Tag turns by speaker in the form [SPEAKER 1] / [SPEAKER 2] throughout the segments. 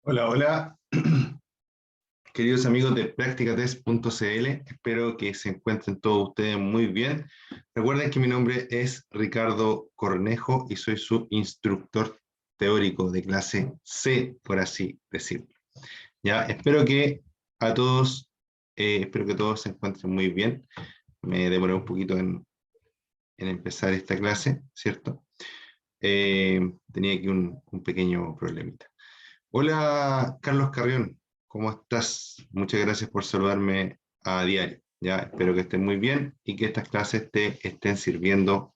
[SPEAKER 1] Hola, hola, queridos amigos de practicatest.cl, espero que se encuentren todos ustedes muy bien. Recuerden que mi nombre es Ricardo Cornejo y soy su instructor teórico de clase C, por así decirlo. Ya, a todos, espero que todos se encuentren muy bien. Me demoré un poquito en empezar esta clase, ¿cierto? Tenía aquí un pequeño problemita. Hola, Carlos Carrión, ¿cómo estás? Muchas gracias por saludarme a diario. Ya, espero que estén muy bien y que estas clases te estén sirviendo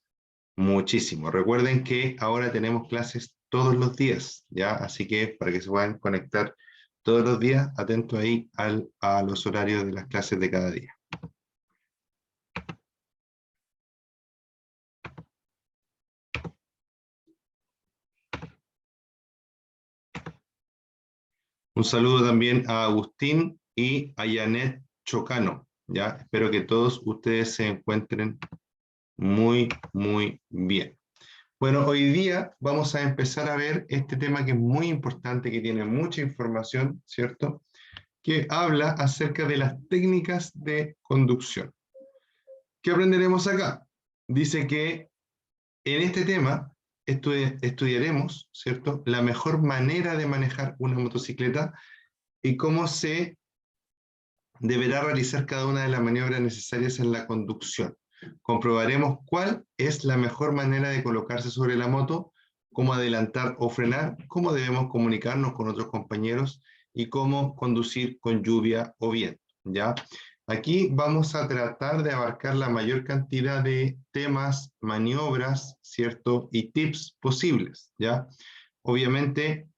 [SPEAKER 1] muchísimo. Recuerden que ahora tenemos clases todos los días, ya, así que para que se puedan conectar todos los días, atento ahí a los horarios de las clases de cada día. Un saludo también a Agustín y a Janet Chocano, ya, espero que todos ustedes se encuentren muy bien. Bueno, hoy día vamos a empezar a ver este tema que es muy importante, que tiene mucha información, ¿cierto? Que habla acerca de las técnicas de conducción. ¿Qué aprenderemos acá? Dice que en este tema estudiaremos, ¿cierto?, la mejor manera de manejar una motocicleta y cómo se deberá realizar cada una de las maniobras necesarias en la conducción. Comprobaremos cuál es la mejor manera de colocarse sobre la moto, cómo adelantar o frenar, cómo debemos comunicarnos con otros compañeros y cómo conducir con lluvia o viento, ¿ya? Aquí vamos a tratar de abarcar la mayor cantidad de temas, maniobras, ¿cierto? Y tips posibles, ¿ya? Obviamente,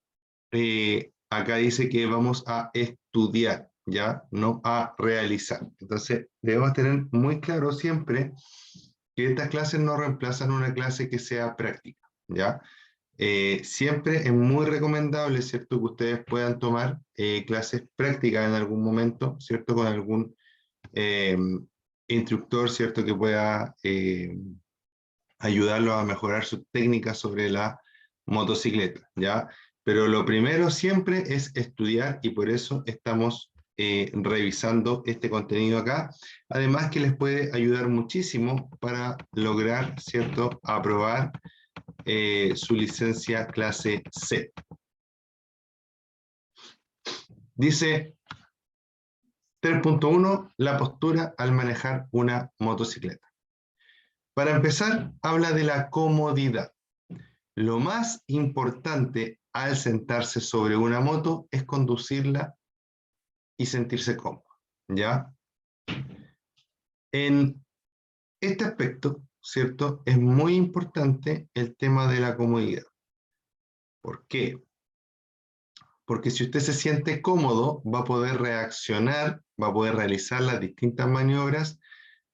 [SPEAKER 1] acá dice que vamos a estudiar, ¿ya? No a realizar. Entonces, debemos tener muy claro siempre que estas clases no reemplazan una clase que sea práctica, ¿ya? Siempre es muy recomendable, ¿cierto?, que ustedes puedan tomar clases prácticas en algún momento, ¿cierto?, con algún eh, instructor, ¿cierto?, que pueda ayudarlos a mejorar sus técnicas sobre la motocicleta, ¿ya? Pero lo primero siempre es estudiar y por eso estamos revisando este contenido acá. Además que les puede ayudar muchísimo para lograr, ¿cierto?, aprobar su licencia clase C. Dice 3.1, la postura al manejar una motocicleta. Para empezar, habla de la comodidad. Lo más importante al sentarse sobre una moto es conducirla y sentirse cómodo, ¿ya? En este aspecto, ¿cierto? Es muy importante el tema de la comodidad. ¿Por qué? Porque si usted se siente cómodo, va a poder reaccionar, va a poder realizar las distintas maniobras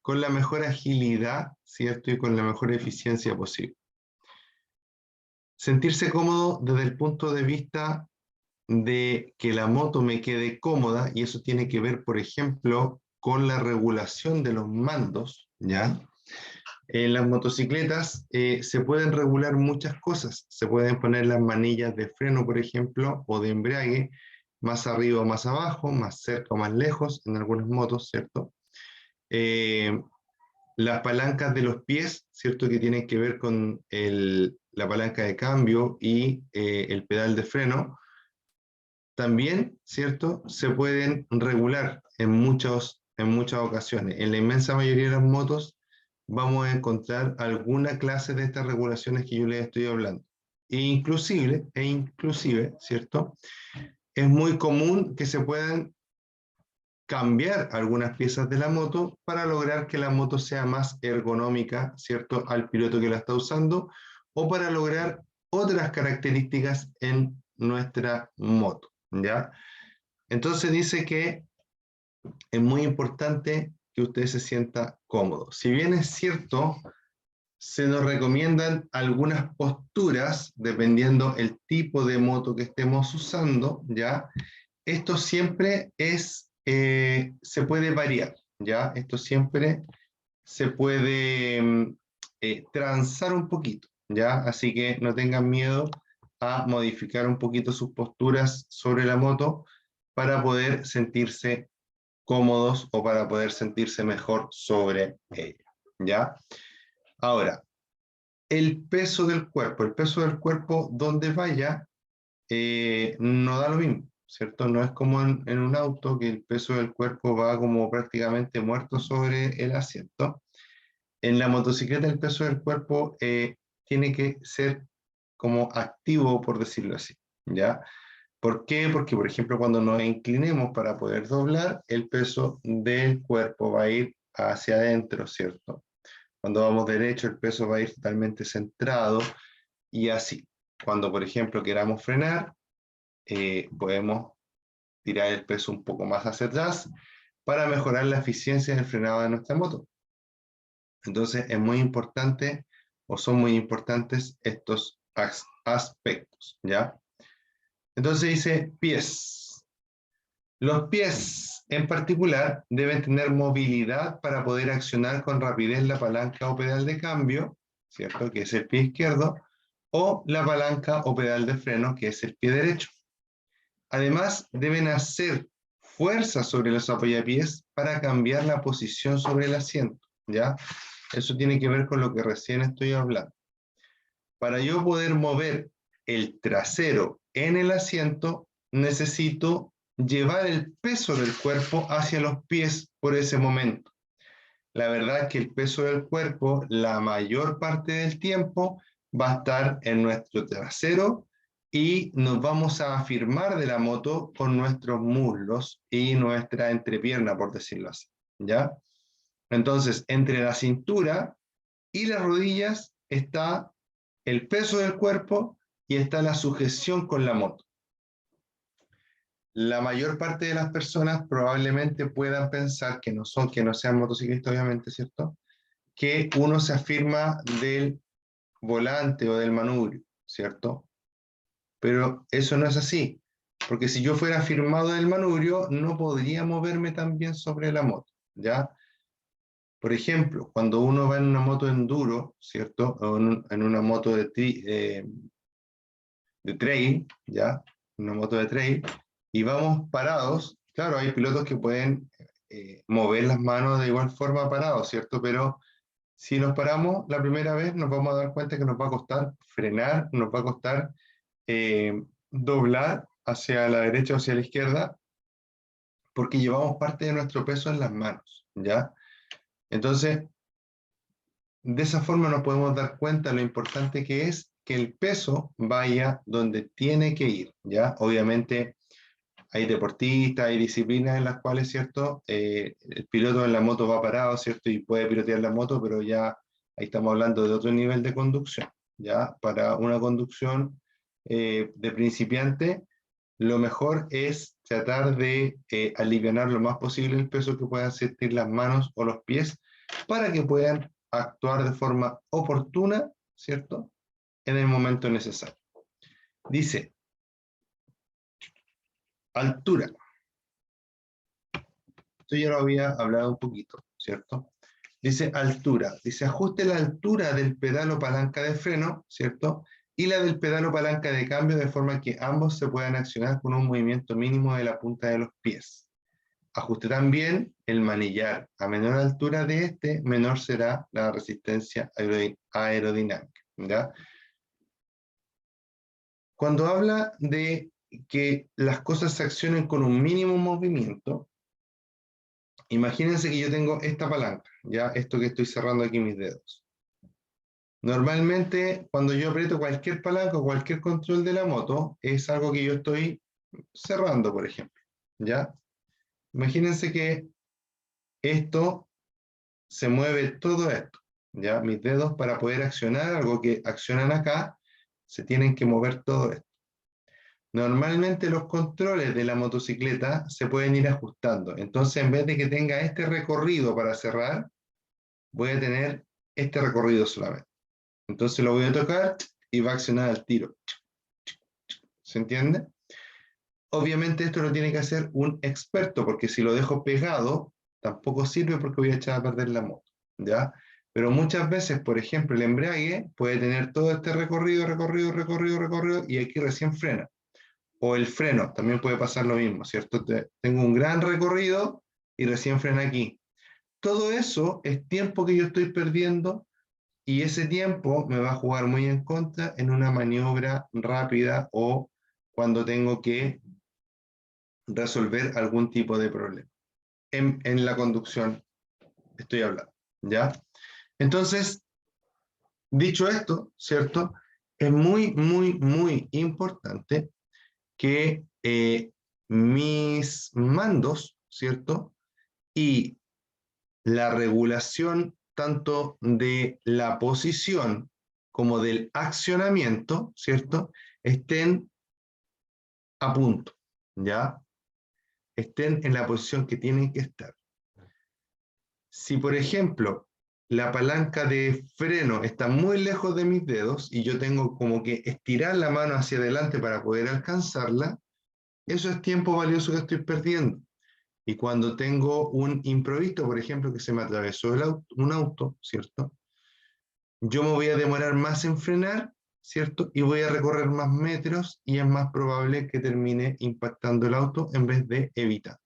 [SPEAKER 1] con la mejor agilidad, ¿cierto? Y con la mejor eficiencia posible. Sentirse cómodo desde el punto de vista de que la moto me quede cómoda, y eso tiene que ver, por ejemplo, con la regulación de los mandos, ¿ya? En las motocicletas se pueden regular muchas cosas. Se pueden poner las manillas de freno, por ejemplo, o de embrague, más arriba o más abajo, más cerca o más lejos, en algunas motos, ¿cierto? Eh, las palancas de los pies, ¿cierto?, que tienen que ver con la palanca de cambio y el pedal de freno, también, ¿cierto?, se pueden regular en muchas ocasiones. En la inmensa mayoría de las motos vamos a encontrar alguna clase de estas regulaciones que yo les estoy hablando. Inclusive, ¿cierto?, es muy común que se puedan cambiar algunas piezas de la moto para lograr que la moto sea más ergonómica, ¿cierto?, al piloto que la está usando, o para lograr otras características en nuestra moto, ¿ya? Entonces dice que es muy importante que usted se sienta cómodo. Si bien es cierto, se nos recomiendan algunas posturas dependiendo el tipo de moto que estemos usando, ¿ya? Esto siempre se puede variar, ¿ya? Esto siempre se puede transar un poquito, ¿ya? Así que no tengan miedo a modificar un poquito sus posturas sobre la moto para poder sentirse cómodos o para poder sentirse mejor sobre ella, ¿ya? Ahora, el peso del cuerpo donde vaya, no da lo mismo, ¿cierto? No es como en un auto que el peso del cuerpo va como prácticamente muerto sobre el asiento. En la motocicleta el peso del cuerpo tiene que ser como activo, por decirlo así, ¿ya? ¿Por qué? Porque, por ejemplo, cuando nos inclinemos para poder doblar, el peso del cuerpo va a ir hacia adentro, ¿cierto? Cuando vamos derecho, el peso va a ir totalmente centrado y así. Cuando, por ejemplo, queramos frenar, podemos tirar el peso un poco más hacia atrás para mejorar la eficiencia del frenado de nuestra moto. Entonces, es muy importante, o son muy importantes estos aspectos, ¿ya? Entonces dice pies. Los pies en particular deben tener movilidad para poder accionar con rapidez la palanca o pedal de cambio, ¿cierto? Que es el pie izquierdo, o la palanca o pedal de freno, que es el pie derecho. Además, deben hacer fuerza sobre los apoyapiés para cambiar la posición sobre el asiento, ¿ya? Eso tiene que ver con lo que recién estoy hablando. Para yo poder mover el trasero en el asiento, necesito llevar el peso del cuerpo hacia los pies por ese momento. La verdad es que el peso del cuerpo, la mayor parte del tiempo, va a estar en nuestro trasero y nos vamos a afirmar de la moto con nuestros muslos y nuestra entrepierna, por decirlo así, ¿ya? Entonces, entre la cintura y las rodillas está el peso del cuerpo y está la sujeción con la moto. La mayor parte de las personas probablemente puedan pensar que no sean motociclistas, obviamente, ¿cierto? Que uno se afirma del volante o del manubrio, ¿cierto? Pero eso no es así, porque si yo fuera afirmado del manubrio, no podría moverme tan bien sobre la moto, ¿ya? Por ejemplo, cuando uno va en una moto enduro, ¿cierto? O en una moto de trail, ¿ya? Una moto de trail, y vamos parados, claro, hay pilotos que pueden mover las manos de igual forma parados, ¿cierto? Pero si nos paramos la primera vez, nos vamos a dar cuenta que nos va a costar frenar, nos va a costar doblar hacia la derecha o hacia la izquierda, porque llevamos parte de nuestro peso en las manos, ¿ya? Entonces, de esa forma nos podemos dar cuenta lo importante que es que el peso vaya donde tiene que ir, ¿ya? Obviamente hay deportistas, hay disciplinas en las cuales, ¿cierto? El piloto en la moto va parado, ¿cierto? Y puede pilotear la moto, pero ya ahí estamos hablando de otro nivel de conducción, ¿ya? Para una conducción de principiante, lo mejor es tratar de alivianar lo más posible el peso que puedan sentir las manos o los pies para que puedan actuar de forma oportuna, ¿cierto? En el momento necesario. Dice, altura. Esto ya lo había hablado un poquito, ¿cierto? Dice altura. Dice ajuste la altura del pedal o palanca de freno, ¿cierto? Y la del pedal o palanca de cambio de forma que ambos se puedan accionar con un movimiento mínimo de la punta de los pies. Ajuste también el manillar. A menor altura de este, menor será la resistencia aerodinámica, ¿ya? Cuando habla de que las cosas se accionen con un mínimo movimiento, imagínense que yo tengo esta palanca, ya esto que estoy cerrando aquí mis dedos. Normalmente, cuando yo aprieto cualquier palanca o cualquier control de la moto, es algo que yo estoy cerrando, por ejemplo, ¿ya? Imagínense que esto se mueve todo esto, ¿ya? Mis dedos para poder accionar algo que accionan acá, se tienen que mover todo esto. Normalmente los controles de la motocicleta se pueden ir ajustando. Entonces, en vez de que tenga este recorrido para cerrar, voy a tener este recorrido solamente. Entonces lo voy a tocar y va a accionar al tiro. ¿Se entiende? Obviamente esto lo tiene que hacer un experto, porque si lo dejo pegado, tampoco sirve porque voy a echar a perder la moto, ¿ya? Pero muchas veces, por ejemplo, el embrague puede tener todo este recorrido, y aquí recién frena. O el freno, también puede pasar lo mismo, ¿cierto? Tengo un gran recorrido y recién frena aquí. Todo eso es tiempo que yo estoy perdiendo y ese tiempo me va a jugar muy en contra en una maniobra rápida o cuando tengo que resolver algún tipo de problema. En la conducción estoy hablando, ¿ya? Entonces, dicho esto, ¿cierto? Es muy importante que mis mandos, ¿cierto? Y la regulación tanto de la posición como del accionamiento, ¿cierto? Estén a punto, ¿ya? Estén en la posición que tienen que estar. Si, por ejemplo, la palanca de freno está muy lejos de mis dedos y yo tengo como que estirar la mano hacia adelante para poder alcanzarla, eso es tiempo valioso que estoy perdiendo. Y cuando tengo un imprevisto, por ejemplo, que se me atravesó un auto, ¿cierto? Yo me voy a demorar más en frenar, ¿cierto? Y voy a recorrer más metros y es más probable que termine impactando el auto en vez de evitar.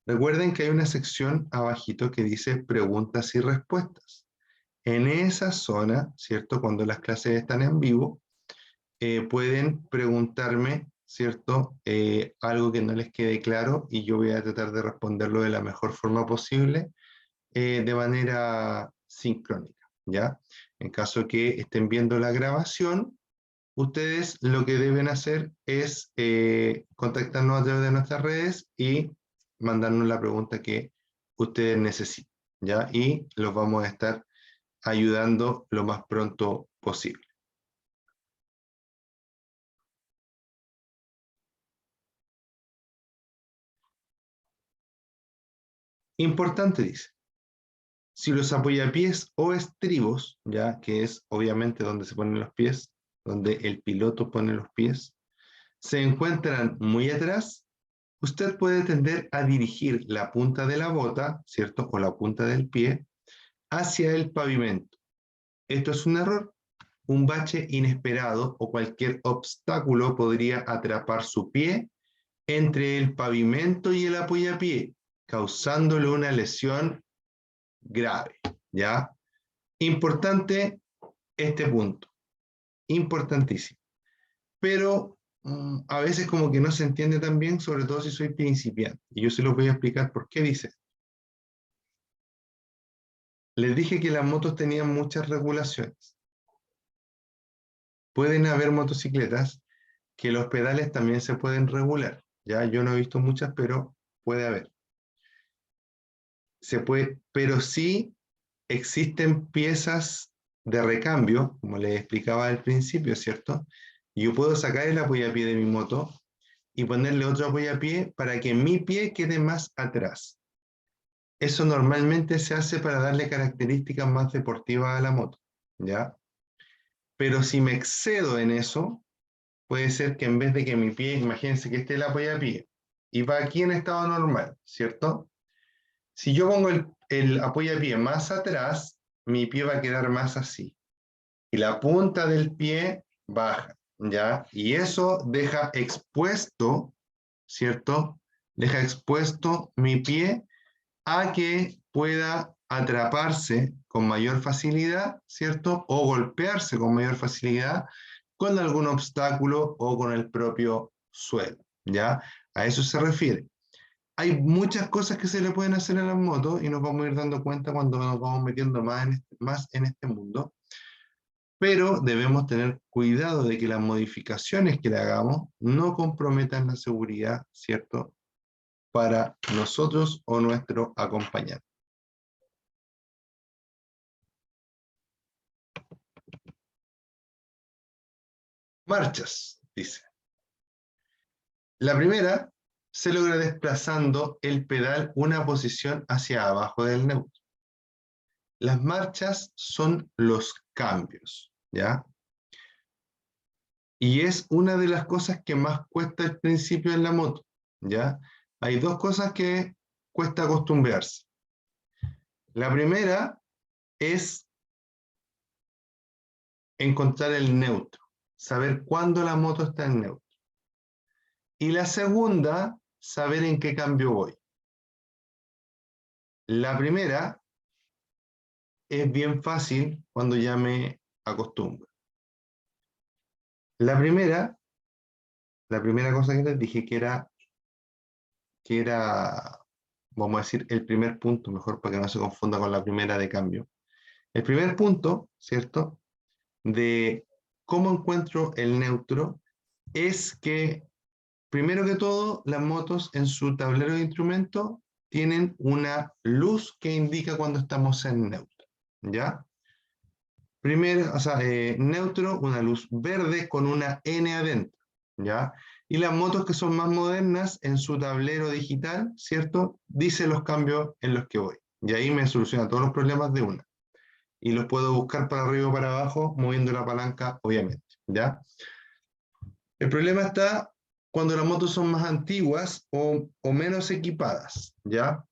[SPEAKER 1] Recuerden que hay una sección abajito que dice preguntas y respuestas. En esa zona, ¿cierto? Cuando las clases están en vivo, pueden preguntarme, ¿cierto? Algo que no les quede claro y yo voy a tratar de responderlo de la mejor forma posible, de manera sincrónica, ¿ya? En caso que estén viendo la grabación, ustedes lo que deben hacer es contactarnos a través de nuestras redes y mandarnos la pregunta que ustedes necesiten, ¿ya? Y los vamos a estar ayudando lo más pronto posible. Importante, dice, si los apoyapiés o estribos, ya que es obviamente donde se ponen los pies, donde el piloto pone los pies, se encuentran muy atrás, usted puede tender a dirigir la punta de la bota, ¿cierto? O la punta del pie hacia el pavimento. Esto es un error. Un bache inesperado o cualquier obstáculo podría atrapar su pie entre el pavimento y el apoyapié, causándole una lesión grave, ¿ya? Importante este punto, importantísimo. Pero a veces como que no se entiende tan bien, sobre todo si soy principiante. Y yo se los voy a explicar por qué dice. Les dije que las motos tenían muchas regulaciones. Pueden haber motocicletas que los pedales también se pueden regular. Ya yo no he visto muchas, pero puede haber. Se puede, pero sí existen piezas de recambio, como les explicaba al principio, ¿cierto? Yo puedo sacar el apoyapié de mi moto y ponerle otro apoyapié para que mi pie quede más atrás. Eso normalmente se hace para darle características más deportivas a la moto, ¿ya? Pero si me excedo en eso, puede ser que en vez de que mi pie, imagínense que esté el apoyapié, y va aquí en estado normal, ¿cierto? Si yo pongo el apoyapié más atrás, mi pie va a quedar más así. Y la punta del pie baja, ¿ya? Y eso deja expuesto, ¿cierto? Deja expuesto mi pie a que pueda atraparse con mayor facilidad, ¿cierto? O golpearse con mayor facilidad con algún obstáculo o con el propio suelo, ¿ya? A eso se refiere. Hay muchas cosas que se le pueden hacer a las motos y nos vamos a ir dando cuenta cuando nos vamos metiendo más en este mundo, pero debemos tener cuidado de que las modificaciones que le hagamos no comprometan la seguridad, ¿cierto? Para nosotros o nuestro acompañante. Marchas, dice. La primera se logra desplazando el pedal una posición hacia abajo del neutro. Las marchas son los cambios, ¿ya? Y es una de las cosas que más cuesta al principio en la moto, ¿ya? Hay dos cosas que cuesta acostumbrarse. La primera es encontrar el neutro, saber cuándo la moto está en neutro. Y la segunda, saber en qué cambio voy. La primera es bien fácil cuando ya me acostumbro. La primera cosa que les dije que era, vamos a decir, el primer punto, mejor para que no se confunda con la primera de cambio. El primer punto, ¿cierto?, de cómo encuentro el neutro es que, primero que todo, las motos en su tablero de instrumentos tienen una luz que indica cuando estamos en neutro, ¿ya? Primero, o sea, neutro, una luz verde con una N adentro, ¿ya? Y las motos que son más modernas, en su tablero digital, ¿cierto?, dice los cambios en los que voy. Y ahí me soluciona todos los problemas de una. Y los puedo buscar para arriba o para abajo, moviendo la palanca, obviamente, ¿ya? El problema está cuando las motos son más antiguas o menos equipadas, ¿ya?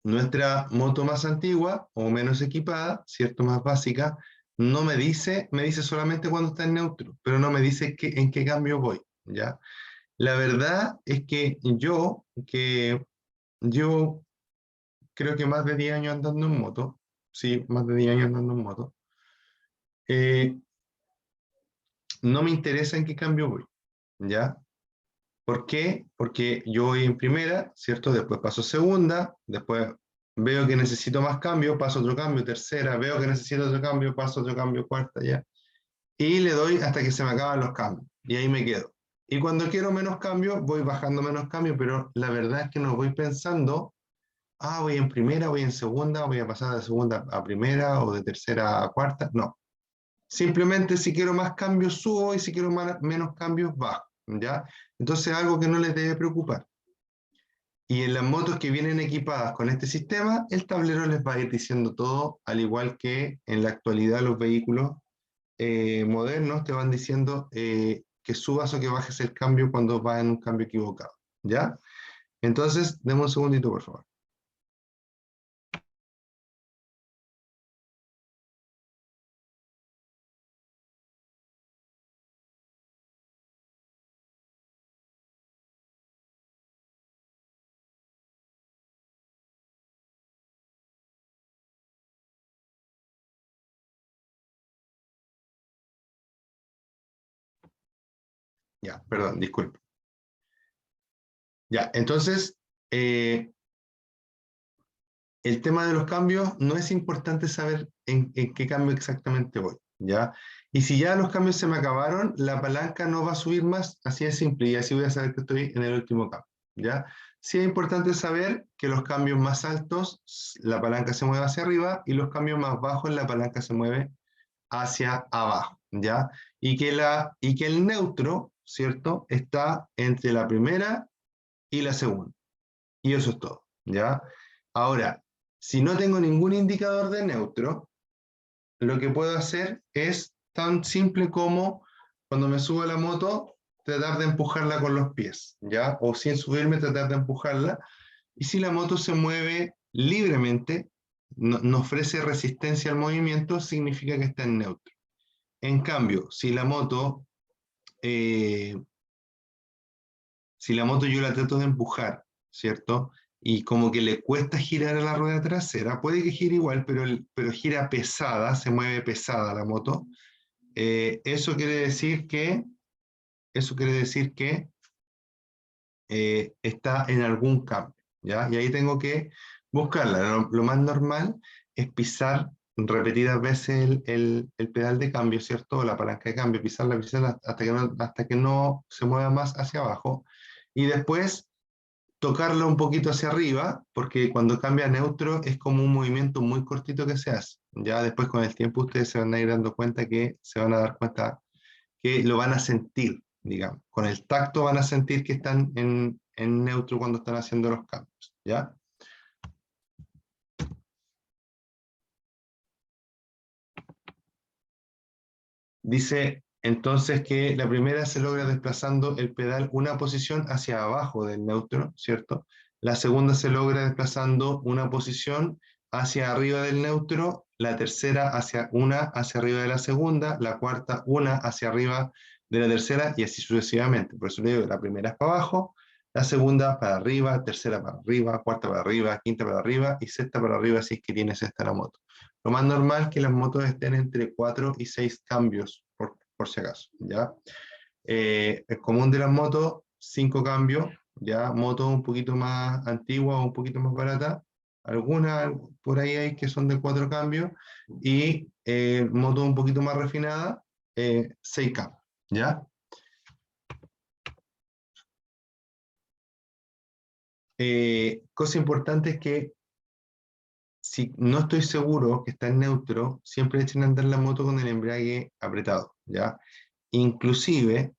[SPEAKER 1] Nuestra moto más antigua o menos equipada, ¿cierto?, más básica, no me dice solamente cuando está en neutro, pero no me dice en qué cambio voy, ¿ya? La verdad es que yo creo que más de 10 años andando en moto, sí, más de 10 años andando en moto, eh, no me interesa en qué cambio voy, ¿ya? ¿Por qué? Porque yo voy en primera, ¿cierto? Después paso segunda, después veo que necesito más cambio, paso otro cambio, tercera, veo que necesito otro cambio, paso otro cambio, cuarta, ya. Y le doy hasta que se me acaban los cambios. Y ahí me quedo. Y cuando quiero menos cambio, voy bajando menos cambio, pero la verdad es que no voy pensando, voy en primera, voy en segunda, voy a pasar de segunda a primera o de tercera a cuarta. No. Simplemente si quiero más cambios subo y si quiero menos cambios bajo, ¿ya? Entonces algo que no les debe preocupar. Y en las motos que vienen equipadas con este sistema, el tablero les va a ir diciendo todo, al igual que en la actualidad los vehículos modernos te van diciendo que subas o que bajes el cambio cuando vas en un cambio equivocado, ¿ya? Entonces, deme un segundito, por favor. Ya, perdón, disculpe. Ya, entonces, el tema de los cambios no es importante saber en qué cambio exactamente voy, ¿ya? Y si ya los cambios se me acabaron, la palanca no va a subir más, así es simple, y así voy a saber que estoy en el último cambio, ¿ya? Sí es importante saber que los cambios más altos, la palanca se mueve hacia arriba, y los cambios más bajos, la palanca se mueve hacia abajo, ¿ya? Y que el neutro, ¿cierto?, está entre la primera y la segunda. Y eso es todo, ¿ya? Ahora, si no tengo ningún indicador de neutro, lo que puedo hacer es tan simple como cuando me subo a la moto, tratar de empujarla con los pies, ¿ya? O sin subirme, tratar de empujarla. Y si la moto se mueve libremente, no ofrece resistencia al movimiento, significa que está en neutro. En cambio, eh, si la moto yo la trato de empujar, ¿cierto? Y como que le cuesta girar a la rueda trasera, puede que gire igual, pero gira pesada, se mueve pesada la moto. Eso quiere decir que está en algún cambio, ¿ya? Y ahí tengo que buscarla. Lo más normal es pisar repetidas veces el pedal de cambio, ¿cierto? O la palanca de cambio, pisarla hasta que no se mueva más hacia abajo. Y después tocarla un poquito hacia arriba, porque cuando cambia a neutro es como un movimiento muy cortito que se hace. Ya después con el tiempo ustedes se van a ir dando cuenta se van a dar cuenta que lo van a sentir, digamos. Con el tacto van a sentir que están en neutro cuando están haciendo los cambios, ¿ya? Dice entonces que la primera se logra desplazando el pedal una posición hacia abajo del neutro, ¿cierto? La segunda se logra desplazando una posición hacia arriba del neutro, la tercera una hacia arriba de la segunda, la cuarta una hacia arriba de la tercera y así sucesivamente. Por eso le digo, la primera es para abajo, la segunda para arriba, tercera para arriba, cuarta para arriba, quinta para arriba y sexta para arriba si es que tiene sexta la moto. Lo más normal es que las motos estén entre 4 y 6 cambios, por si acaso, ¿ya? El común de las motos, 5 cambios, ya motos un poquito más antiguas o un poquito más baratas, algunas por ahí hay que son de 4 cambios, y motos un poquito más refinadas, 6 cambios, ¿ya? Cosa importante es que si no estoy seguro que está en neutro, siempre echen a andar la moto con el embrague apretado, ¿ya? Inclusive,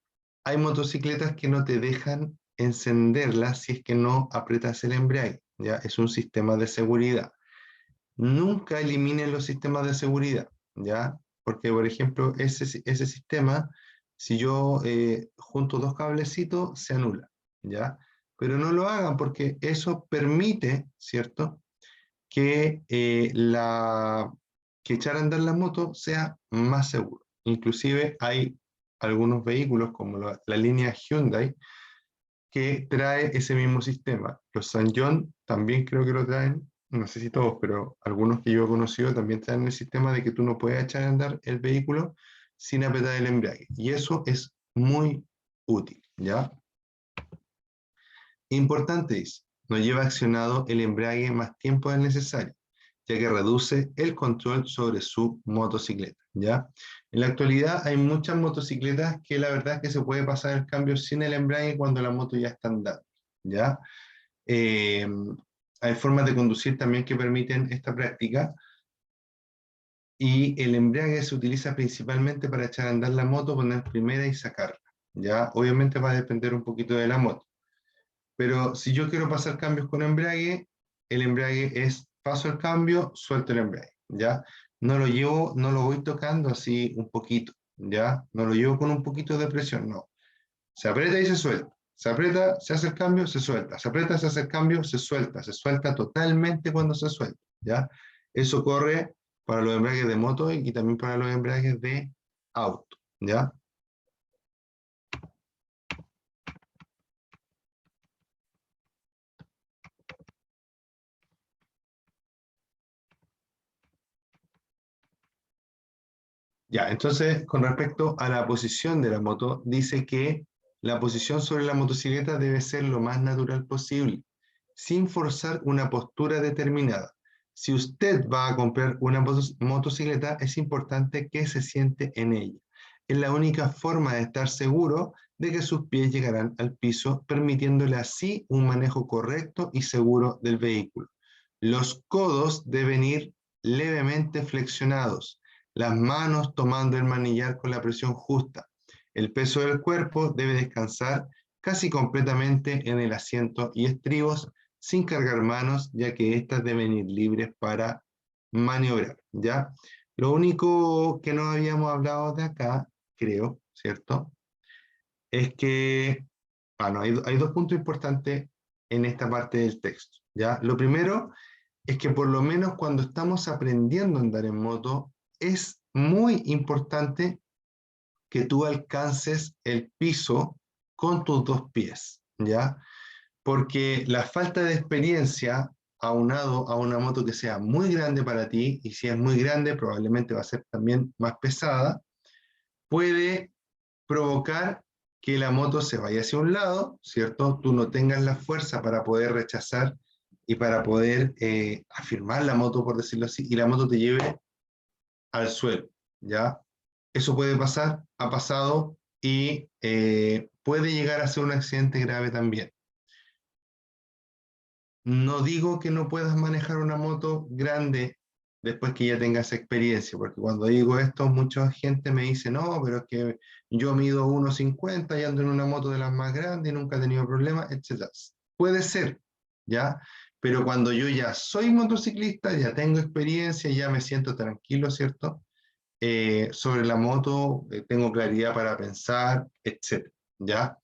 [SPEAKER 1] hay motocicletas que no te dejan encenderla si es que no aprietas el embrague, ¿ya? Es un sistema de seguridad. Nunca eliminen los sistemas de seguridad, ¿ya? Porque, por ejemplo, ese sistema, si yo junto dos cablecitos, se anula, ¿ya? Pero no lo hagan porque eso permite, ¿cierto?, que, que echar a andar la moto sea más seguro. Inclusive hay algunos vehículos como la línea Hyundai que trae ese mismo sistema. Los Sanyong también creo que lo traen, no sé si todos, pero algunos que yo he conocido también traen el sistema de que tú no puedes echar a andar el vehículo sin apretar el embrague. Y eso es muy útil, ¿ya? Importante es, no lleva accionado el embrague más tiempo del necesario, ya que reduce el control sobre su motocicleta, ¿ya? En la actualidad hay muchas motocicletas que la verdad es que se puede pasar el cambio sin el embrague cuando la moto ya está andando, ¿ya? Eh, Hay formas de conducir también que permiten esta práctica y el embrague se utiliza principalmente para echar a andar la moto, poner primera y sacarla, ¿ya? Obviamente va a depender un poquito de la moto. Pero si yo quiero pasar cambios con embrague, el embrague es paso el cambio, suelto el embrague, ¿ya? No lo llevo, no lo voy tocando así un poquito, ¿ya? No lo llevo con un poquito de presión, no. Se aprieta y se suelta. Se aprieta, se hace el cambio, se suelta. Se aprieta, se hace el cambio, se suelta. Se suelta totalmente cuando se suelta, ¿ya? Eso corre para los embragues de moto y también para los embragues de auto, ¿ya? Ya, entonces, con respecto a la posición de la moto, dice que la posición sobre la motocicleta debe ser lo más natural posible, sin forzar una postura determinada. Si usted va a comprar una motocicleta, es importante que se siente en ella. Es la única forma de estar seguro de que sus pies llegarán al piso, permitiéndole así un manejo correcto y seguro del vehículo. Los codos deben ir levemente flexionados, las manos tomando el manillar con la presión justa. El peso del cuerpo debe descansar casi completamente en el asiento y estribos sin cargar manos, ya que éstas deben ir libres para maniobrar, ¿ya? Lo único que no habíamos hablado de acá, creo, ¿cierto? Es que, bueno, hay dos puntos importantes en esta parte del texto, ¿ya? Lo primero es que por lo menos cuando estamos aprendiendo a andar en moto, es muy importante que tú alcances el piso con tus dos pies, ¿ya? Porque la falta de experiencia aunado a una moto que sea muy grande para ti, y si es muy grande probablemente va a ser también más pesada, puede provocar que la moto se vaya hacia un lado, ¿cierto? Tú no tengas la fuerza para poder rechazar y para poder afirmar la moto, por decirlo así, y la moto te lleve al suelo, ¿ya? Eso puede pasar, ha pasado y puede llegar a ser un accidente grave también. No digo que no puedas manejar una moto grande después que ya tengas experiencia, porque cuando digo esto, mucha gente me dice, no, pero es que yo mido 1,50 y ando en una moto de las más grandes y nunca he tenido problemas, etc. Puede ser, ¿ya? Pero cuando yo ya soy motociclista, ya tengo experiencia, ya me siento tranquilo, ¿cierto? Sobre la moto, tengo claridad para pensar, etc. ¿Ya?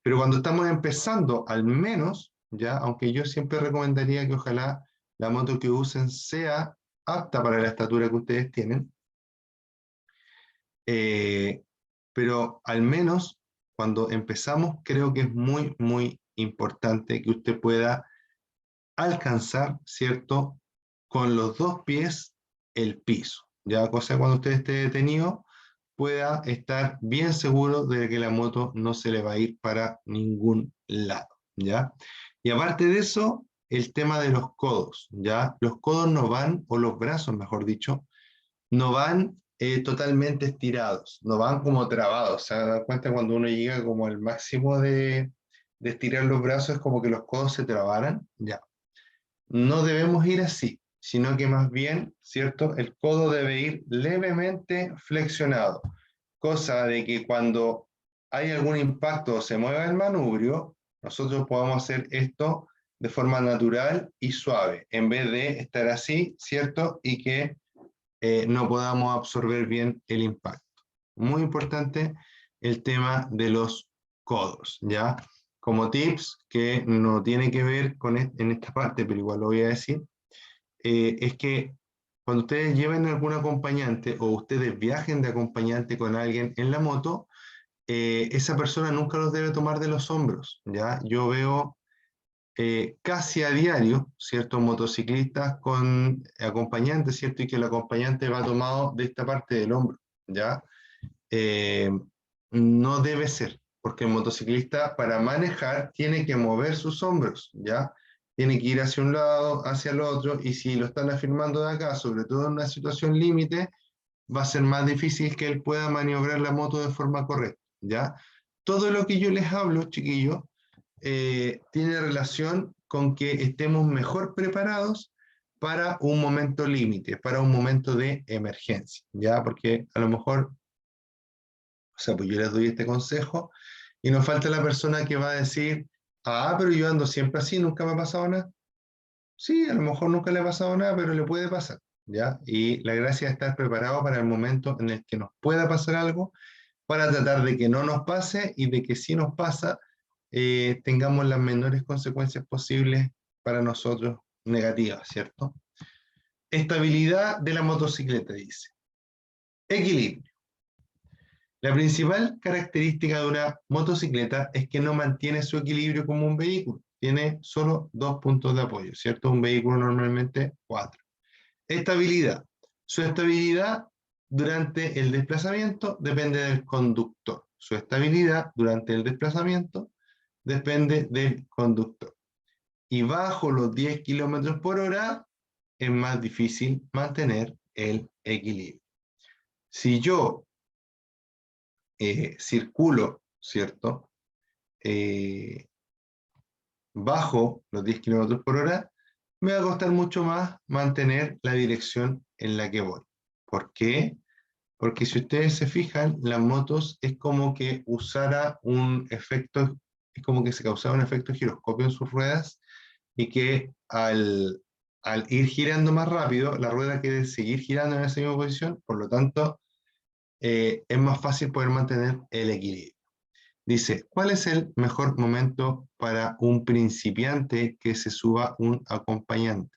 [SPEAKER 1] Pero cuando estamos empezando, al menos, ¿ya? Aunque yo siempre recomendaría que ojalá la moto que usen sea apta para la estatura que ustedes tienen, pero al menos cuando empezamos creo que es muy, muy importante que usted pueda alcanzar, ¿cierto?, con los dos pies el piso, ya, cosa cuando usted esté detenido pueda estar bien seguro de que la moto no se le va a ir para ningún lado, ¿ya? Y aparte de eso, el tema de los codos, ¿ya? Los codos no van, o los brazos, mejor dicho, no van totalmente estirados, no van como trabados. ¿Se da cuenta cuando uno llega como al máximo de estirar los brazos, es como que los codos se trabaran? Ya. No debemos ir así, sino que más bien, ¿cierto? El codo debe ir levemente flexionado, cosa de que cuando hay algún impacto o se mueva el manubrio, nosotros podamos hacer esto de forma natural y suave, en vez de estar así, ¿cierto? Y que no podamos absorber bien el impacto. Muy importante el tema de los codos, ¿ya? Como tips, que no tiene que ver con en esta parte, pero igual lo voy a decir, es que cuando ustedes lleven algún acompañante o ustedes viajen de acompañante con alguien en la moto, esa persona nunca los debe tomar de los hombros, ¿ya? Yo veo casi a diario, ¿cierto? Motociclistas con acompañantes, ¿cierto? Y que el acompañante va tomado de esta parte del hombro, ¿ya? Eh, no debe ser, porque el motociclista para manejar tiene que mover sus hombros, ¿ya? Tiene que ir hacia un lado, hacia el otro, y si lo están afirmando de acá, sobre todo en una situación límite, va a ser más difícil que él pueda maniobrar la moto de forma correcta, ¿ya? Todo lo que yo les hablo, chiquillos, tiene relación con que estemos mejor preparados para un momento límite, para un momento de emergencia, ¿ya? Porque a lo mejor, o sea, pues yo les doy este consejo y nos falta la persona que va a decir, ah, pero yo ando siempre así, nunca me ha pasado nada. Sí, a lo mejor nunca le ha pasado nada, pero le puede pasar, ¿ya? Y la gracia es estar preparado para el momento en el que nos pueda pasar algo, para tratar de que no nos pase y de que si nos pasa, tengamos las menores consecuencias posibles para nosotros negativas, ¿cierto? Estabilidad de la motocicleta, dice. Equilibrio. La principal característica de una motocicleta es que no mantiene su equilibrio como un vehículo. Tiene solo dos puntos de apoyo, ¿cierto? Un vehículo normalmente cuatro. Estabilidad. Su estabilidad durante el desplazamiento depende del conductor. Su estabilidad durante el desplazamiento depende del conductor. Y bajo los 10 kilómetros por hora es más difícil mantener el equilibrio. Si yo circulo, ¿cierto? Bajo los 10 kilómetros por hora, me va a costar mucho más mantener la dirección en la que voy. ¿Por qué? Porque si ustedes se fijan, las motos es como que usara un efecto, es como que se causara un efecto giroscopio en sus ruedas y que al ir girando más rápido, la rueda quiere seguir girando en esa misma posición, por lo tanto, es más fácil poder mantener el equilibrio. Dice, ¿cuál es el mejor momento para un principiante que se suba un acompañante?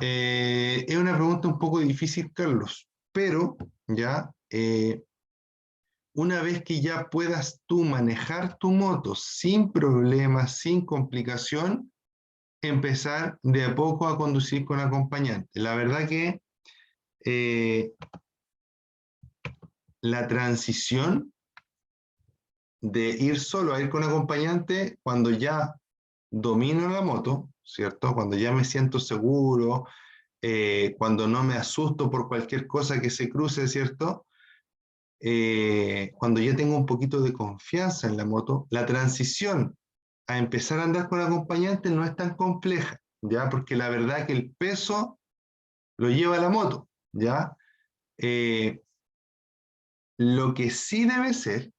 [SPEAKER 1] Es una pregunta un poco difícil, Carlos, pero ya una vez que ya puedas tú manejar tu moto sin problemas, sin complicación, empezar de a poco a conducir con acompañante. La verdad que eh, la transición de ir solo a ir con acompañante, cuando ya domino la moto, ¿cierto? Cuando ya me siento seguro, cuando no me asusto por cualquier cosa que se cruce, ¿cierto? Cuando ya tengo un poquito de confianza en la moto, la transición a empezar a andar con acompañante no es tan compleja, ¿ya? Porque la verdad que el peso lo lleva la moto, ¿ya? Eh, lo que sí debe ser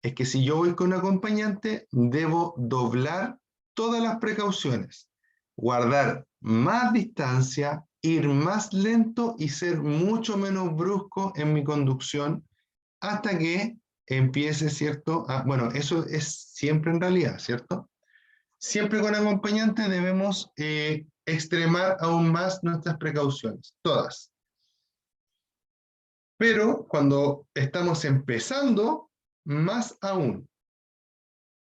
[SPEAKER 1] es que si yo voy con acompañante, debo doblar todas las precauciones, guardar más distancia, ir más lento y ser mucho menos brusco en mi conducción hasta que empiece, ¿cierto? Bueno, eso es siempre en realidad, ¿cierto? Siempre con acompañante debemos extremar aún más nuestras precauciones, todas. Pero cuando estamos empezando, más aún,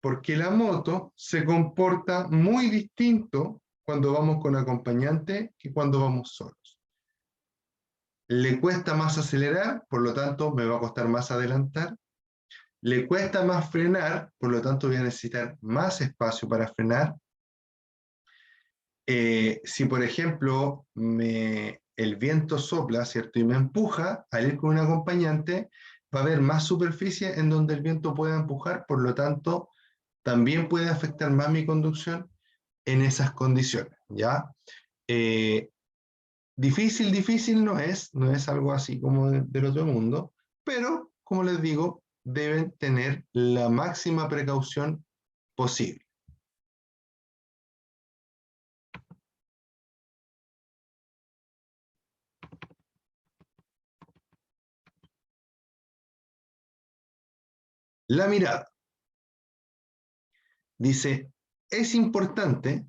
[SPEAKER 1] porque la moto se comporta muy distinto cuando vamos con acompañante que cuando vamos solos. Le cuesta más acelerar, por lo tanto me va a costar más adelantar. Le cuesta más frenar, por lo tanto voy a necesitar más espacio para frenar. Si por ejemplo el viento sopla, ¿cierto? Y me empuja, al ir con un acompañante, va a haber más superficie en donde el viento pueda empujar, por lo tanto, también puede afectar más mi conducción en esas condiciones, ¿ya? Difícil no es algo así como del otro mundo, pero, como les digo, deben tener la máxima precaución posible. La mirada. Dice, es importante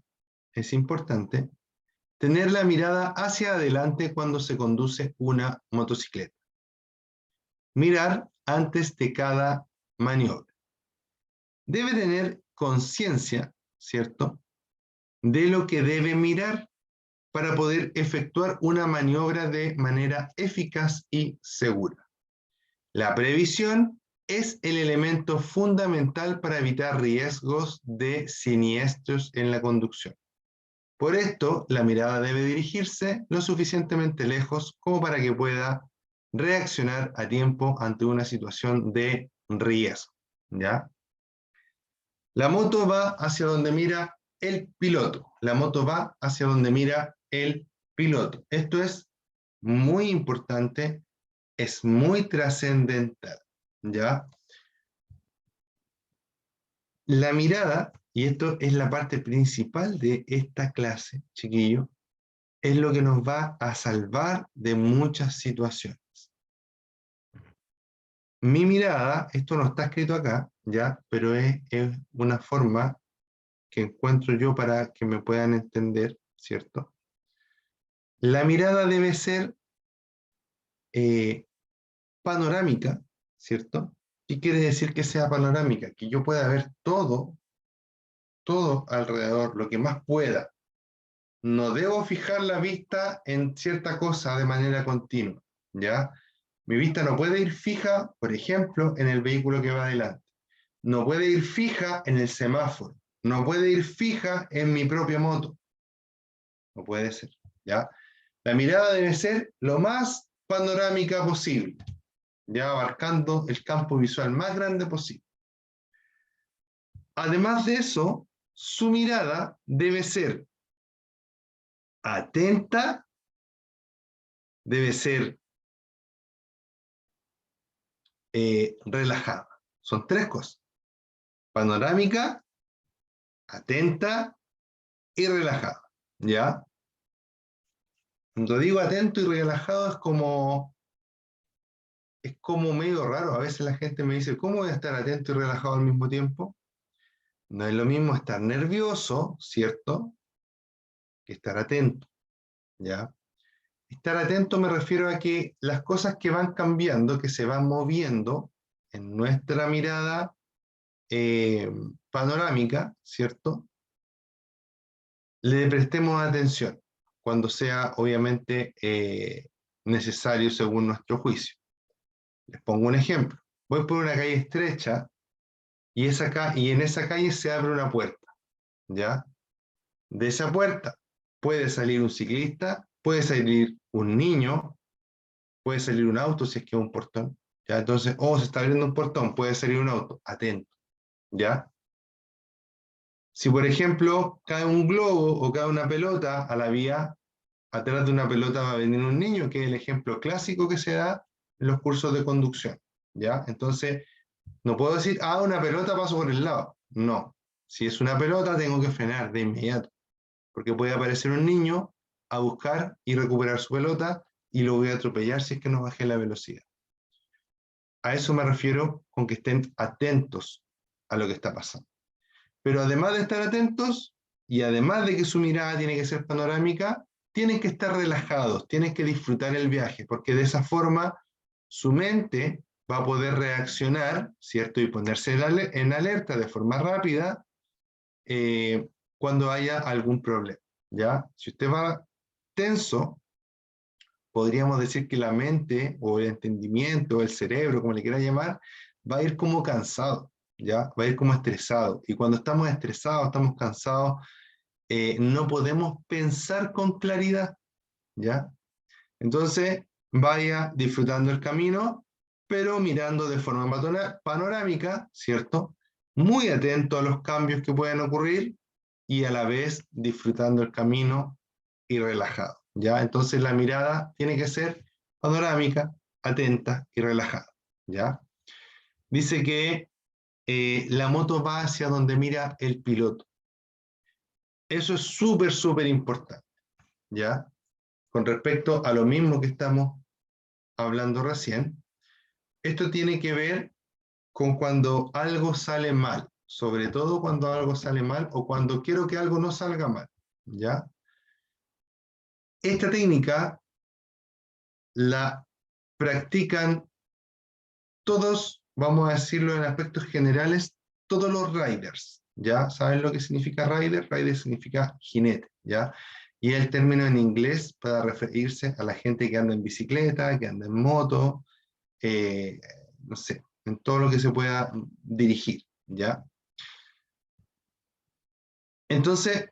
[SPEAKER 1] tener la mirada hacia adelante cuando se conduce una motocicleta. Mirar antes de cada maniobra. Debe tener conciencia, ¿cierto?, de lo que debe mirar para poder efectuar una maniobra de manera eficaz y segura. La previsión es el elemento fundamental para evitar riesgos de siniestros en la conducción. Por esto, la mirada debe dirigirse lo suficientemente lejos como para que pueda reaccionar a tiempo ante una situación de riesgo, ¿ya? La moto va hacia donde mira el piloto. La moto va hacia donde mira el piloto. Esto es muy importante, es muy trascendental, ¿ya? La mirada, y esto es la parte principal de esta clase, chiquillos, es lo que nos va a salvar de muchas situaciones. Mi mirada, esto no está escrito acá, ¿ya? Pero es una forma que encuentro yo para que me puedan entender, ¿cierto? La mirada debe ser panorámica, ¿cierto? ¿Qué quiere decir que sea panorámica? Que yo pueda ver todo alrededor, lo que más pueda. No debo fijar la vista en cierta cosa de manera continua, ¿ya? Mi vista no puede ir fija, por ejemplo, en el vehículo que va adelante. No puede ir fija en el semáforo. No puede ir fija en mi propia moto. No puede ser, ¿ya? La mirada debe ser lo más panorámica posible, ya abarcando el campo visual más grande posible. Además de eso, su mirada debe ser atenta, debe ser relajada. Son tres cosas: panorámica, atenta y relajada, ¿ya? Cuando digo atento y relajado es como medio raro. A veces la gente me dice, ¿cómo voy a estar atento y relajado al mismo tiempo? No es lo mismo estar nervioso, ¿cierto?, que estar atento, ¿ya? Estar atento me refiero a que las cosas que van cambiando, que se van moviendo en nuestra mirada panorámica, ¿cierto?, le prestemos atención cuando sea obviamente necesario según nuestro juicio. Les pongo un ejemplo. Voy por una calle estrecha y en esa calle se abre una puerta, ¿ya? De esa puerta puede salir un ciclista, puede salir un niño, puede salir un auto si es que es un portón, ¿ya? Entonces, se está abriendo un portón, puede salir un auto, atento, ¿ya? Si, por ejemplo, cae un globo o cae una pelota a la vía, atrás de una pelota va a venir un niño, que es el ejemplo clásico que se da en los cursos de conducción, ¿ya? Entonces, no puedo decir, una pelota, paso por el lado. No. Si es una pelota, tengo que frenar de inmediato, porque puede aparecer un niño a buscar y recuperar su pelota y lo voy a atropellar si es que no bajé la velocidad. A eso me refiero con que estén atentos a lo que está pasando. Pero además de estar atentos, y además de que su mirada tiene que ser panorámica, tienen que estar relajados, tienen que disfrutar el viaje, porque de esa forma su mente va a poder reaccionar, ¿cierto? Y ponerse en alerta de forma rápida cuando haya algún problema, ¿ya? Si usted va tenso, podríamos decir que la mente o el entendimiento o el cerebro, como le quiera llamar, va a ir como cansado, ¿ya? Va a ir como estresado. Y cuando estamos estresados, estamos cansados, no podemos pensar con claridad, ¿ya? Entonces, vaya disfrutando el camino, pero mirando de forma panorámica, ¿cierto? Muy atento a los cambios que pueden ocurrir y a la vez disfrutando el camino y relajado, ¿ya? Entonces la mirada tiene que ser panorámica, atenta y relajada, ¿ya? Dice que la moto va hacia donde mira el piloto. Eso es súper, súper importante, ¿ya? Con respecto a lo mismo que estamos hablando recién, esto tiene que ver con cuando algo sale mal, sobre todo cuando algo sale mal o cuando quiero que algo no salga mal, ¿ya? Esta técnica la practican todos, vamos a decirlo en aspectos generales, todos los riders, ¿ya? ¿Saben lo que significa rider? Rider significa jinete, ¿ya? Y es el término en inglés para referirse a la gente que anda en bicicleta, que anda en moto, no sé, en todo lo que se pueda dirigir, ¿ya? Entonces,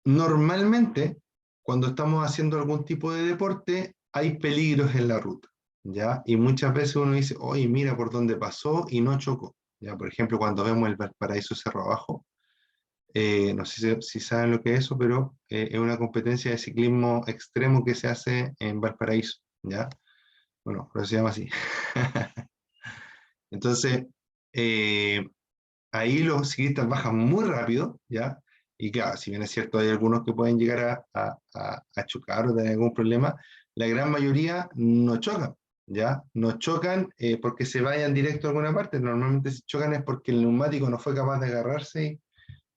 [SPEAKER 1] normalmente, cuando estamos haciendo algún tipo de deporte, hay peligros en la ruta, ¿ya? Y muchas veces uno dice, oye, mira por dónde pasó y no chocó, ¿ya? Por ejemplo, cuando vemos el Valparaíso Cerro Abajo, no sé si saben lo que es eso, pero es una competencia de ciclismo extremo que se hace en Valparaíso, ¿ya? Bueno, pero se llama así. Entonces, eh, ahí los ciclistas bajan muy rápido, ¿ya? Y claro, si bien es cierto, hay algunos que pueden llegar a chocar o tener algún problema, la gran mayoría no chocan, ¿ya? No chocan porque se vayan directo a alguna parte. Normalmente si chocan es porque el neumático no fue capaz de agarrarse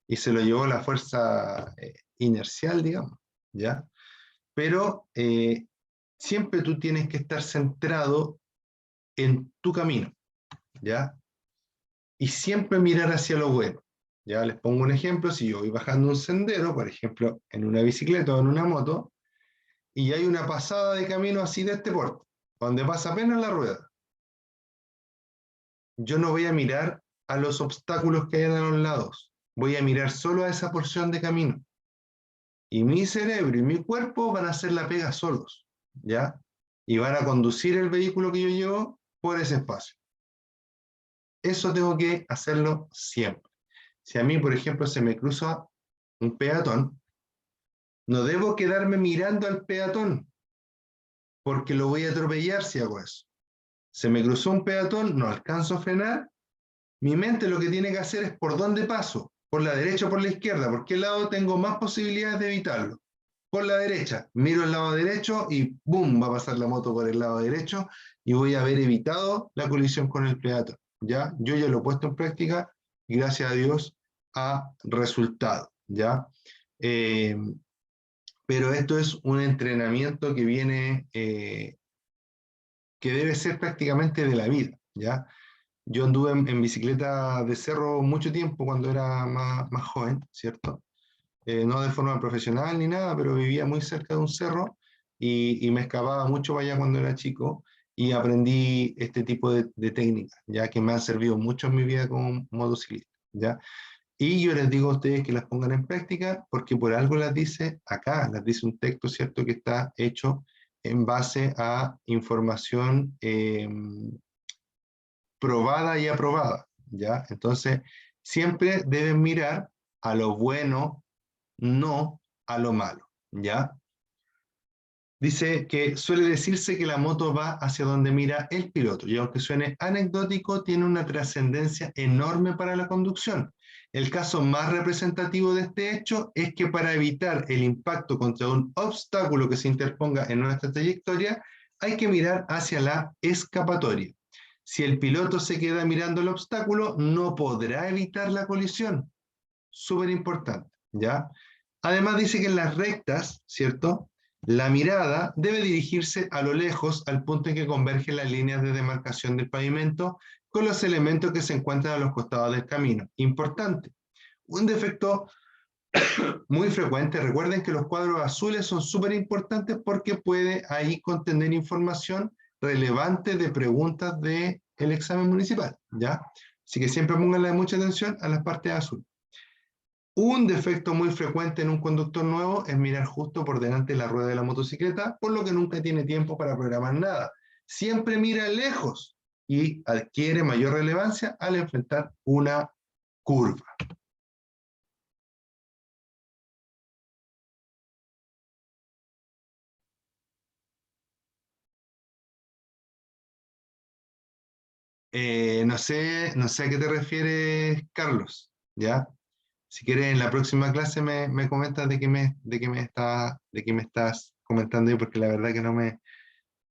[SPEAKER 1] y se lo llevó la fuerza inercial, digamos, ¿ya? Pero siempre tú tienes que estar centrado en tu camino, ¿ya? Y siempre mirar hacia lo bueno. Ya les pongo un ejemplo, si yo voy bajando un sendero, por ejemplo, en una bicicleta o en una moto, y hay una pasada de camino así de este porte, donde pasa apenas la rueda, yo no voy a mirar a los obstáculos que hay a los lados, voy a mirar solo a esa porción de camino. Y mi cerebro y mi cuerpo van a hacer la pega solos, ¿ya? Y van a conducir el vehículo que yo llevo por ese espacio. Eso tengo que hacerlo siempre. Si a mí, por ejemplo, se me cruza un peatón, no debo quedarme mirando al peatón, porque lo voy a atropellar si hago eso. Se me cruzó un peatón, no alcanzo a frenar, mi mente lo que tiene que hacer es por dónde paso, por la derecha o por la izquierda, por qué lado tengo más posibilidades de evitarlo. Por la derecha, miro el lado derecho y ¡boom! Va a pasar la moto por el lado derecho y voy a haber evitado la colisión con el peatón. ¿Ya? Yo ya lo he puesto en práctica y gracias a Dios ha resultado. ¿Ya? Eh, pero esto es un entrenamiento que viene, que debe ser prácticamente de la vida, ¿ya? Yo anduve en bicicleta de cerro mucho tiempo cuando era más joven, ¿cierto? No de forma profesional ni nada, pero vivía muy cerca de un cerro y me escapaba mucho para allá cuando era chico y aprendí este tipo de técnicas, ya que me han servido mucho en mi vida como motociclista, ¿ya? Y yo les digo a ustedes que las pongan en práctica porque por algo las dice acá, las dice un texto, ¿cierto?, que está hecho en base a información probada y aprobada, ¿ya? Entonces, siempre deben mirar a lo bueno, no a lo malo, ¿ya? Dice que suele decirse que la moto va hacia donde mira el piloto, y aunque suene anecdótico, tiene una trascendencia enorme para la conducción. El caso más representativo de este hecho es que para evitar el impacto contra un obstáculo que se interponga en nuestra trayectoria, hay que mirar hacia la escapatoria. Si el piloto se queda mirando el obstáculo, no podrá evitar la colisión. súper importante, ¿ya? Además dice que en las rectas, ¿cierto? La mirada debe dirigirse a lo lejos, al punto en que convergen las líneas de demarcación del pavimento con los elementos que se encuentran a los costados del camino. Importante. Un defecto muy frecuente, recuerden que los cuadros azules son súper importantes porque puede ahí contener información relevante de preguntas del examen municipal, ¿ya? Así que siempre pónganle mucha atención a las partes azules. Un defecto muy frecuente en un conductor nuevo es mirar justo por delante de la rueda de la motocicleta, por lo que nunca tiene tiempo para programar nada. Siempre mira lejos y adquiere mayor relevancia al enfrentar una curva. No sé a qué te refieres, Carlos, ¿ya? Si quieres, en la próxima clase me comentas de qué me estás comentando, porque la verdad que no me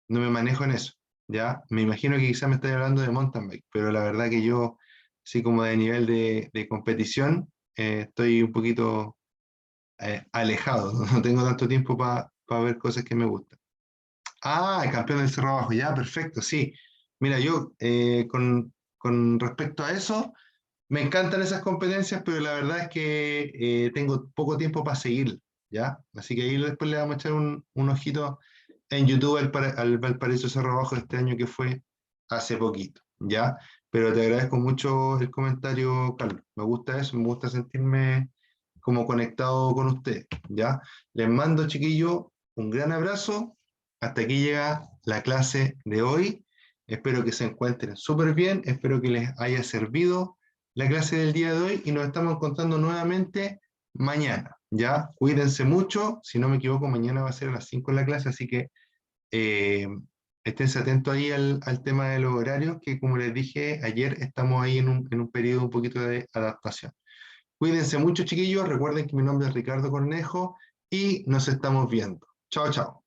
[SPEAKER 1] manejo en eso, ¿ya? Me imagino que quizás me estás hablando de mountain bike, pero la verdad que yo, así como de nivel de competición, estoy un poquito alejado, no tengo tanto tiempo para ver cosas que me gustan. Ah, el campeón del Cerro Abajo, ya, perfecto, sí. Mira, yo con respecto a eso, me encantan esas competencias, pero la verdad es que tengo poco tiempo para seguir, ¿ya? Así que ahí después le vamos a echar un ojito en YouTube al Valparaíso Cerro Abajo de este año que fue hace poquito, ¿ya? Pero te agradezco mucho el comentario, Carlos. Me gusta eso, me gusta sentirme como conectado con usted, ¿ya? Les mando, chiquillo, un gran abrazo. Hasta aquí llega la clase de hoy. Espero que se encuentren súper bien, espero que les haya servido la clase del día de hoy y nos estamos encontrando nuevamente mañana, ¿ya? Cuídense mucho, si no me equivoco, mañana va a ser a las 5 la clase, así que eh, esténse atentos ahí al tema de los horarios, que como les dije ayer, estamos ahí en un periodo un poquito de adaptación. Cuídense mucho, chiquillos, recuerden que mi nombre es Ricardo Cornejo y nos estamos viendo. Chao, chao.